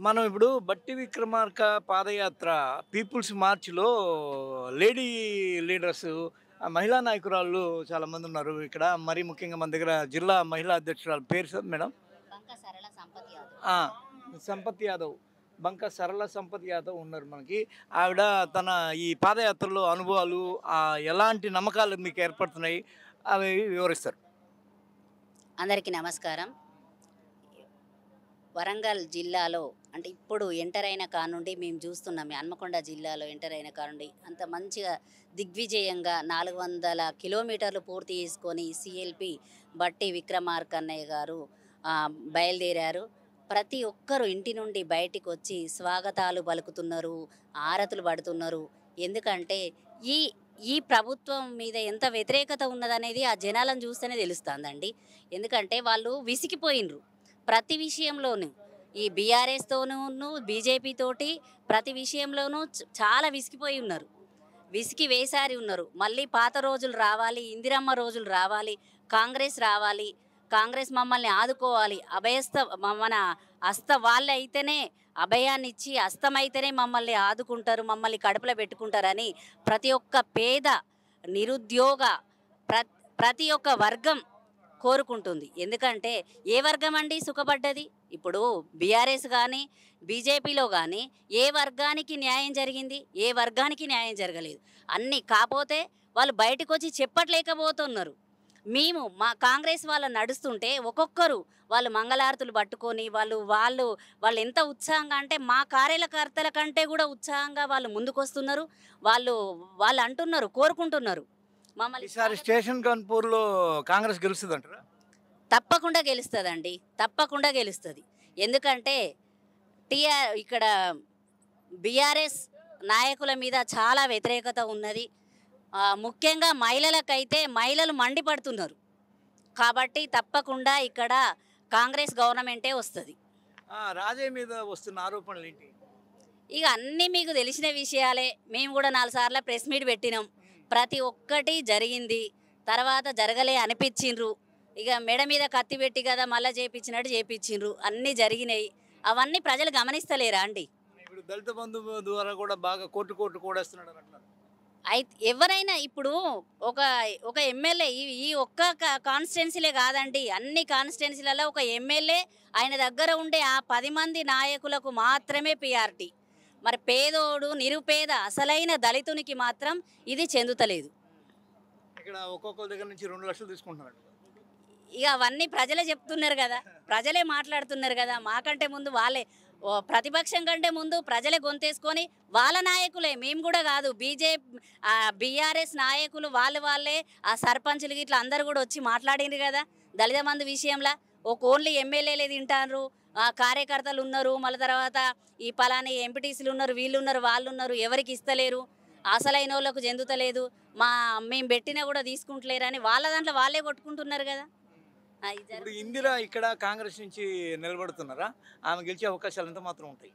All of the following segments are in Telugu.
మనం ఇప్పుడు బట్టి విక్రమార్క పాదయాత్ర పీపుల్స్ మార్చ్‌లో లేడీ లీడర్స్ మహిళా నాయకురాళ్ళు చాలామంది ఉన్నారు ఇక్కడ. మరీ ముఖ్యంగా మన దగ్గర జిల్లా మహిళా అధ్యక్షురాలు పేరు మేడం? బంక సరళ సంపత్ యాదవ్. ఆ! సంపత్ యాదవ్. బంక సరళ సంపత్ యాదవ్ ఉన్నారు మనకి. ఆవిడ తన ఈ పాదయాత్రలో అనుభవాలు ఎలాంటి నమ్మకాలు మీకు ఏర్పడుతున్నాయి? అవి వివరిస్తారు. అందరికీ నమస్కారం. వరంగల్ జిల్లాలో అంటే ఇప్పుడు ఎంటర్ అయిన కానుండి మేము చూస్తున్నాం. హన్మకొండ జిల్లాలో ఎంటర్ అయిన కానుండి అంత మంచిగా దిగ్విజయంగా 400 కిలోమీటర్లు పూర్తి చేసుకొని సీఎల్పీ బట్టి విక్రమార్క అన్నయ్య గారు బయలుదేరారు. ప్రతి ఒక్కరు ఇంటి నుండి బయటికి వచ్చి స్వాగతాలు పలుకుతున్నారు, ఆరతులు పడుతున్నారు. ఎందుకంటే ఈ ఈ ప్రభుత్వం మీద ఎంత వ్యతిరేకత ఉన్నదనేది ఆ జనాలను చూస్తేనే తెలుస్తుందండి. ఎందుకంటే వాళ్ళు విసిగిపోయినరు ప్రతి విషయంలోనూ. ఈ బీఆర్ఎస్తోనూ బీజేపీ తోటి ప్రతి విషయంలోనూ చాలా విసిగిపోయి ఉన్నారు. విసిగి వేసారి ఉన్నారు. మళ్ళీ పాత రోజులు రావాలి, ఇందిరమ్మ రోజులు రావాలి, కాంగ్రెస్ రావాలి, కాంగ్రెస్ మమ్మల్ని ఆదుకోవాలి, మన హస్త వాళ్ళే అయితేనే అభయాన్నిచ్చి హస్తమైతేనే మమ్మల్ని ఆదుకుంటారు, మమ్మల్ని కడుపులో పెట్టుకుంటారని ప్రతి ఒక్క పేద నిరుద్యోగ ప్ర ప్రతి ఒక్క వర్గం కోరుకుంటుంది. ఎందుకంటే ఏ వర్గం అండి సుఖపడ్డది? ఇప్పుడు బీఆర్ఎస్ కానీ బీజేపీలో కానీ ఏ వర్గానికి న్యాయం జరిగింది? ఏ వర్గానికి న్యాయం జరగలేదు. అన్నీ కాపోతే వాళ్ళు బయటకు వచ్చి చెప్పట్లేకపోతున్నారు. మేము మా కాంగ్రెస్ వాళ్ళు నడుస్తుంటే ఒక్కొక్కరు వాళ్ళు మంగళారతులు పట్టుకొని వాళ్ళు ఎంత ఉత్సాహంగా అంటే మా కార్యకర్తల కంటే కూడా ఉత్సాహంగా వాళ్ళు ముందుకొస్తున్నారు. వాళ్ళు వాళ్ళు అంటున్నారు, కోరుకుంటున్నారు మమ్మల్ని. ఈసారి స్టేషన్ కాన్పూర్‌లో కాంగ్రెస్ గెలుస్తదంటారా? తప్పకుండా గెలుస్తదండి. తప్పకుండా గెలుస్తది. ఎందుకంటే ఇక్కడ బీఆర్ఎస్ నాయకుల మీద చాలా వ్యతిరేకత ఉన్నది. ముఖ్యంగా మహిళలకైతే మహిళలు మండిపడుతున్నారు. కాబట్టి తప్పకుండా ఇక్కడ కాంగ్రెస్ గవర్నమెంటే వస్తది. రాజయ్య మీద వస్తున్న ఆరోపణలేంటి? ఇక అన్నీ మీకు తెలిసిన విషయాలే. మేము కూడా 4 సార్లు ప్రెస్ మీట్ పెట్టినాం. ప్రతి ఒక్కటి జరిగింది. తర్వాత జరగలే అనిపించిండ్రు. ఇక మెడ మీద కత్తి పెట్టి కదా మళ్ళీ చేపించినట్టు చేపించిండ్రు. అన్నీ జరిగినాయి. అవన్నీ ప్రజలు గమనిస్తలేరా అండి? ఇప్పుడు దళిత బంధు ద్వారా కూడా బాగా కోట్లు కూడేస్తున్నాడని అంటున్నారు. అయితే ఎవరైనా ఇప్పుడు ఒక ఒక ఎమ్మెల్యే ఈ ఒక్క కాన్స్టిట్యున్సీలే కాదండి, అన్ని కాన్స్టిట్యున్సీలలో ఒక ఎమ్మెల్యే ఆయన దగ్గర ఉండే ఆ 10 మంది నాయకులకు మాత్రమే పిఆర్టీ. మరి పేదోడు నిరుపేద అసలైన దళితునికి మాత్రం ఇది చెందుతలేదు. ఇక్కడ ఒక్కొక్కరి దగ్గర నుంచి 2,00,000 తీసుకుంటున్నాడు. ఇక అవన్నీ ప్రజలే చెప్తున్నారు కదా, ప్రజలే మాట్లాడుతున్నారు కదా. మాకంటే ముందు వాళ్ళే ప్రతిపక్షం కంటే ముందు ప్రజలే గొంతేసుకొని వాళ్ళ నాయకులే, మేము కూడా కాదు, బీఆర్ఎస్ నాయకులు వాళ్ళే ఆ సర్పంచులు ఇట్లా అందరు కూడా వచ్చి మాట్లాడిండ్రు కదా దళిత మంది విషయంలో. ఓన్లీ ఎమ్మెల్యేలే తింటారు, కార్యకర్తలు ఉన్నారు, మళ్ళీ తర్వాత ఈ పలాని ఎంపీటీసీలు ఉన్నారు, వీళ్ళు ఉన్నారు, వాళ్ళు ఉన్నారు, ఎవరికి ఇస్తలేరు, అసలైన వాళ్ళకు చెందుతలేదు, మేము పెట్టినా కూడా తీసుకుంటలేరని వాళ్ళ దాంట్లో వాళ్ళే కొట్టుకుంటున్నారు కదా. ఇప్పుడు ఇందిరా ఇక్కడ కాంగ్రెస్ నుంచి నిలబడుతున్నారా? ఆమె గెలిచే అవకాశాలు ఎంత మాత్రం ఉంటాయి?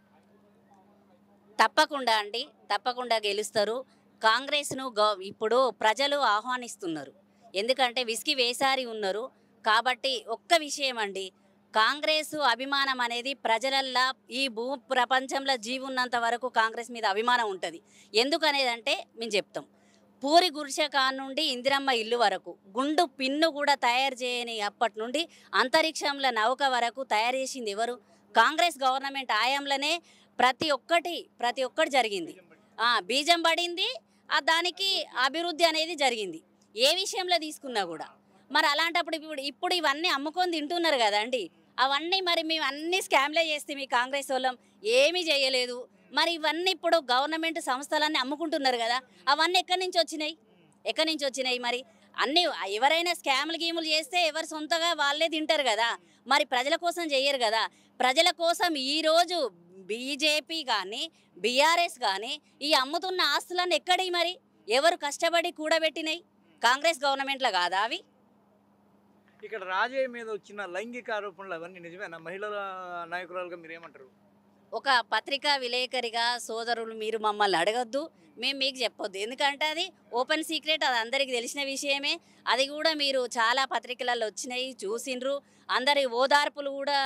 తప్పకుండా అండి, తప్పకుండా గెలుస్తారు. కాంగ్రెస్ను ఇప్పుడు ప్రజలు ఆహ్వానిస్తున్నారు. ఎందుకంటే విసిగి వేసారి ఉన్నారు. కాబట్టి ఒక్క విషయం అండి, కాంగ్రెస్ అభిమానం అనేది ప్రజలల్లా ఈ ప్రపంచంలో జీవున్నంత వరకు కాంగ్రెస్ మీద అభిమానం ఉంటుంది. ఎందుకనేదంటే మేము చెప్తాం. పూరి గుడిసె నుండి ఇందిరమ్మ ఇల్లు వరకు, గుండు పిన్ను కూడా తయారు చేయని అప్పటి నుండి అంతరిక్షంలో నౌక వరకు తయారు చేసింది ఎవరు? కాంగ్రెస్ గవర్నమెంట్ ఆయంలోనే ప్రతి ఒక్కటి జరిగింది. బీజం పడింది, దానికి అభివృద్ధి అనేది జరిగింది ఏ విషయంలో తీసుకున్నా కూడా. మరి అలాంటప్పుడు ఇప్పుడు ఇవన్నీ అమ్ముకొని తింటున్నారు కదండి. అవన్నీ మరి మేము అన్ని స్కామ్లే చేస్తే మీ కాంగ్రెస్ వాళ్ళం ఏమీ చేయలేదు. మరి ఇవన్నీ ఇప్పుడు గవర్నమెంట్ సంస్థలన్నీ అమ్ముకుంటున్నారు కదా, అవన్నీ ఎక్కడి నుంచి వచ్చినాయి? మరి అన్నీ ఎవరైనా స్కామ్లు గీములు చేస్తే ఎవరు సొంతగా వాళ్ళే తింటారు కదా, మరి ప్రజల కోసం చేయరు కదా. ప్రజల కోసం ఈరోజు బీజేపీ కానీ బీఆర్ఎస్ కానీ ఈ అమ్ముతున్న ఆస్తులన్నీ ఎక్కడి మరి ఎవరు కష్టపడి కూడబెట్టినాయి? కాంగ్రెస్ గవర్నమెంట్లో కాదా అవి? ఇక్కడ రాజయ్య మీద వచ్చిన లైంగిక ఆరోపణలు అవన్నీ నిజమేనా? మహిళల నాయకురాలుగా మీరేమంటారు? ఒక పత్రికా విలేకరిగా సోదరులు మీరు మమ్మల్ని అడగొద్దు, మేము మీకు చెప్పొద్దు. ఎందుకంటే అది ఓపెన్ సీక్రెట్, అది అందరికీ తెలిసిన విషయమే. అది కూడా మీరు చాలా పత్రికలలో వచ్చినాయి, చూసిండ్రు. అందరి ఓదార్పులు కూడా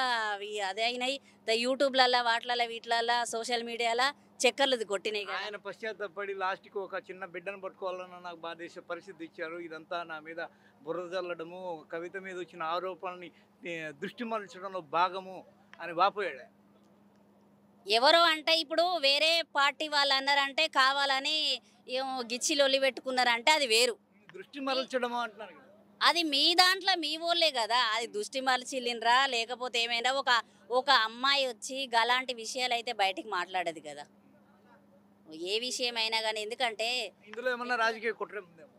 అదే అయినాయి. యూట్యూబ్లలో వాటిలలో వీటిలలో సోషల్ మీడియాలో చక్కర్లు కొట్టినాయి కదా. ఆయన పశ్చాత్తపడి లాస్ట్కి ఒక చిన్న బిడ్డను పట్టుకోవాలన్న నాకు బాధేసే పరిస్థితి ఇచ్చారు. ఇదంతా నా మీద బురద చల్లడము, కవిత మీద వచ్చిన ఆరోపణని దృష్టి మరల్చడంలో భాగము అని వాపోయాడు. ఎవరో అంటే ఇప్పుడు వేరే పార్టీ వాళ్ళు అన్నారంటే కావాలని ఏమో గిచ్చి లొల్లి పెట్టుకున్నారంటే అది వేరు. దృష్టి మరల్చడము అంటున్నారు కదా. అది మీ దాంట్లో మీ వాళ్ళే కదా, అది దృష్టి మరచిలినరా లేకపోతే ఏమైనా ఒక అమ్మాయి వచ్చి గలాంటి విషయాలు అయితే బయటికి మాట్లాడదు కదా, ఏ విషయమైనా కానీ. ఎందుకంటే ఇందులో ఏమన్నా రాజకీయ కుట్ర ఉందేమో.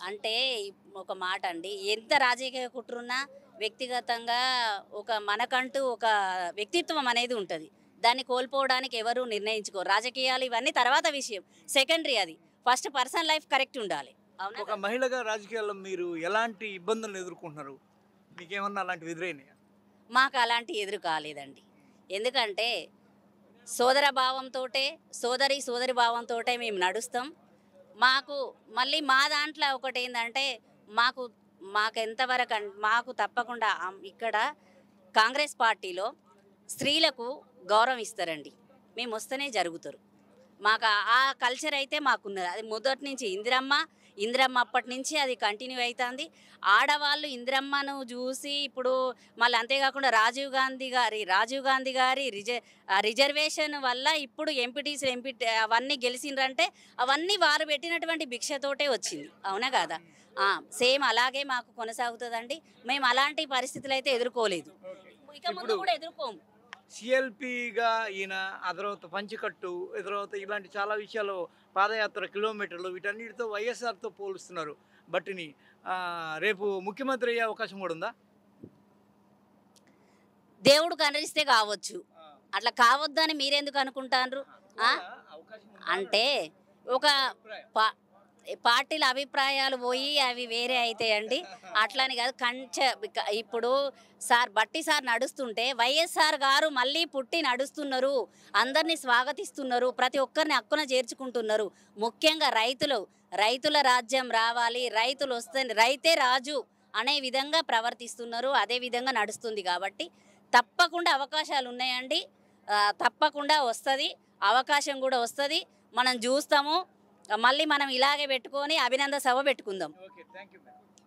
అంటే ఒక మాట అండి, ఎంత రాజకీయ కుట్రున్నా వ్యక్తిగతంగా మనకంటూ ఒక వ్యక్తిత్వం అనేది ఉంటుంది. దాన్ని కోల్పోవడానికి ఎవరు నిర్ణయించుకోరు. రాజకీయాలు ఇవన్నీ తర్వాత విషయం, సెకండరీ. అది ఫస్ట్ పర్సనల్ లైఫ్ కరెక్ట్ ఉండాలి. ఒక మహిళగా రాజకీయాల్లో మీరు ఎలాంటి ఇబ్బందులను ఎదుర్కొంటున్నారు? మీకేమన్నా అలాంటివి ఎదురైనాయా? మాకు అలాంటి ఎదురు కాలేదండి. ఎందుకంటే సోదర భావంతో సోదరి భావంతో మేము నడుస్తాం. మాకు మళ్ళీ మా దాంట్లో ఒకటి ఏంటంటే మాకు ఎంతవరకు మాకు తప్పకుండా ఇక్కడ కాంగ్రెస్ పార్టీలో స్త్రీలకు గౌరవం ఇస్తారండి. మేము వస్తేనే జరుగుతారు. మాకు ఆ కల్చర్ అయితే మాకున్నది. అది మొదటి నుంచి ఇందిరమ్మ అప్పటి నుంచి అది కంటిన్యూ అవుతుంది. ఆడవాళ్ళు ఇందిరమ్మను చూసి ఇప్పుడు మళ్ళీ అంతేకాకుండా రాజీవ్ గాంధీ గారి రిజర్వేషన్ వల్ల ఇప్పుడు ఎంపీ అవన్నీ గెలిచిండ్రంటే అవన్నీ వారు పెట్టినటువంటి భిక్షతోటే వచ్చింది. అవునా కదా? సేమ్ అలాగే మాకు కొనసాగుతుందండి. మేము అలాంటి పరిస్థితులు అయితే ఎదుర్కోలేదు, ఇక ముందు కూడా ఎదుర్కోము. సిఎల్పిగా ఈయన ఆ తర్వాత పంచికట్టు, తర్వాత ఇలాంటి చాలా విషయాలు, పాదయాత్ర కిలోమీటర్లు, వీటన్నిటితో వైఎస్ఆర్తో పోలుస్తున్నారు. బట్టిని రేపు ముఖ్యమంత్రి అయ్యే అవకాశం కూడా ఉందా? దేవుడు కనరిస్తే కావచ్చు, అట్లా కావద్దని మీరెందుకు అనుకుంటారు? అంటే ఒక పార్టీల అభిప్రాయాలు పోయి అవి వేరే అవుతాయండి. అట్లని కాదు. ఇప్పుడు బట్టి సార్ నడుస్తుంటే వైఎస్ఆర్ గారు మళ్ళీ పుట్టి నడుస్తున్నారు, అందరినీ స్వాగతిస్తున్నారు, ప్రతి ఒక్కరిని హక్కున చేర్చుకుంటున్నారు. ముఖ్యంగా రైతుల రాజ్యం రావాలి, రైతులు వస్తే రైతే రాజు అనే విధంగా ప్రవర్తిస్తున్నారు. అదే విధంగా నడుస్తుంది. కాబట్టి తప్పకుండా అవకాశాలు ఉన్నాయండి, తప్పకుండా వస్తుంది, అవకాశం కూడా వస్తుంది. మనం చూస్తాము. మళ్ళీ మనం ఇలాగే పెట్టుకొని అభినందన సభ పెట్టుకుందాం.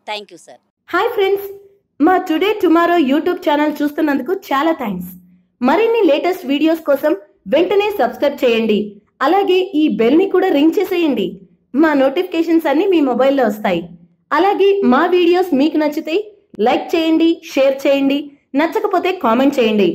Thank you sir. Hi friends, మా టుడే టుమారో యూట్యూబ్ ఛానల్ చూస్తున్నందుకు చాలా థ్యాంక్స్. మరిన్ని లేటెస్ట్ వీడియోస్ కోసం వెంటనే సబ్స్క్రైబ్ చేయండి. అలాగే ఈ బెల్ ని కూడా రింగ్ చేసేయండి. మా నోటిఫికేషన్స్ అన్ని మీ మొబైల్లో వస్తాయి. అలాగే మా వీడియోస్ మీకు నచ్చితే లైక్ చేయండి, షేర్ చేయండి, నచ్చకపోతే కామెంట్ చేయండి.